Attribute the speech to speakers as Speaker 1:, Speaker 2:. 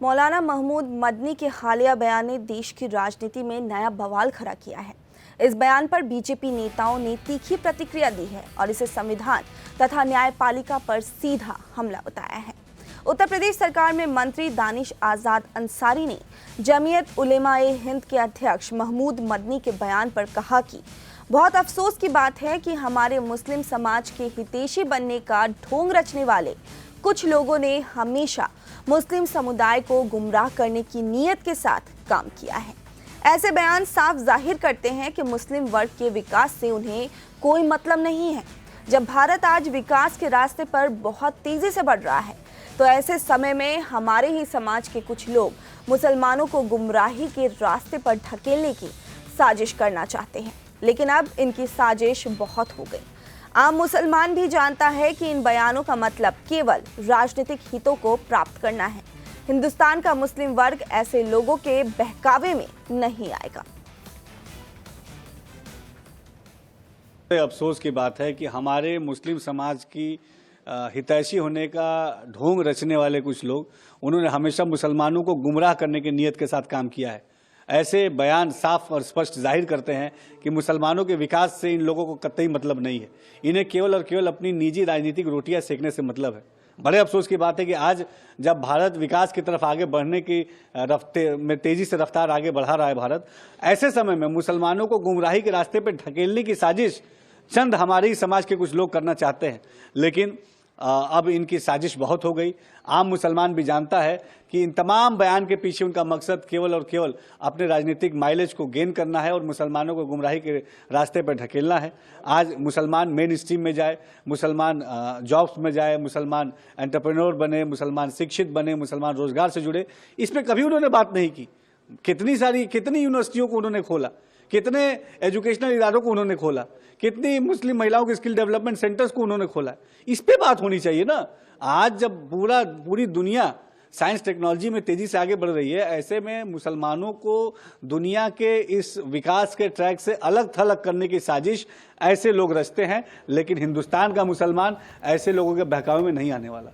Speaker 1: मौलाना महमूद मदनी के हालिया बयान ने देश की राजनीति में नया बवाल खड़ा किया है। इस बयान पर बीजेपी नेताओं ने तीखी प्रतिक्रिया दी है और इसे संविधान तथा न्यायपालिका पर सीधा हमला बताया है। उत्तर प्रदेश सरकार में मंत्री दानिश आजाद अंसारी ने जमीयत उलेमा-ए-हिंद के अध्यक्ष महमूद मदनी के बयान पर कहा कि बहुत अफसोस की बात है कि हमारे मुस्लिम समाज के हितैषी बनने का ढोंग रचने वाले कुछ लोगों ने हमेशा मुस्लिम समुदाय को गुमराह करने की नीयत के साथ काम किया है। ऐसे बयान साफ जाहिर करते हैं कि मुस्लिम वर्ग के विकास से उन्हें कोई मतलब नहीं है। जब भारत आज विकास के रास्ते पर बहुत तेजी से बढ़ रहा है, तो ऐसे समय में हमारे ही समाज के कुछ लोग मुसलमानों को गुमराही के रास्ते पर ढकेलने की साजिश करना चाहते हैं। लेकिन अब इनकी साजिश बहुत हो गई। आम मुसलमान भी जानता है कि इन बयानों का मतलब केवल राजनीतिक हितों को प्राप्त करना है। हिंदुस्तान का मुस्लिम वर्ग ऐसे लोगों के बहकावे में नहीं आएगा।
Speaker 2: अफसोस की बात है कि हमारे मुस्लिम समाज की हितैषी होने का ढोंग रचने वाले कुछ लोग, उन्होंने हमेशा मुसलमानों को गुमराह करने की नीयत के साथ काम किया है। ऐसे बयान साफ और स्पष्ट जाहिर करते हैं कि मुसलमानों के विकास से इन लोगों को कतई मतलब नहीं है। इन्हें केवल और केवल अपनी निजी राजनीतिक रोटियां सेकने से मतलब है। बड़े अफसोस की बात है कि आज जब भारत विकास की तरफ आगे बढ़ने की में तेजी से रफ्तार आगे बढ़ा रहा है भारत, ऐसे समय में मुसलमानों को गुमराही के रास्ते पर ढकेलने की साजिश चंद हमारे ही समाज के कुछ लोग करना चाहते हैं। लेकिन अब इनकी साजिश बहुत हो गई। आम मुसलमान भी जानता है कि इन तमाम बयान के पीछे उनका मकसद केवल और केवल अपने राजनीतिक माइलेज को गेन करना है और मुसलमानों को गुमराही के रास्ते पर ढकेलना है। आज मुसलमान मेन स्ट्रीम में जाए, मुसलमान जॉब्स में जाए, मुसलमान एंटरप्रेन्योर बने, मुसलमान शिक्षित बने, मुसलमान रोजगार से जुड़े, इसमें कभी उन्होंने बात नहीं की। कितनी यूनिवर्सिटियों को उन्होंने खोला, कितने एजुकेशनल इदारों को उन्होंने खोला, कितनी मुस्लिम महिलाओं के स्किल डेवलपमेंट सेंटर्स को उन्होंने खोला। इस पे बात होनी चाहिए ना। आज जब पूरी दुनिया साइंस टेक्नोलॉजी में तेजी से आगे बढ़ रही है, ऐसे में मुसलमानों को दुनिया के इस विकास के ट्रैक से अलग थलग करने की साजिश ऐसे लोग रचते हैं। लेकिन हिंदुस्तान का मुसलमान ऐसे लोगों के बहकावे में नहीं आने वाला।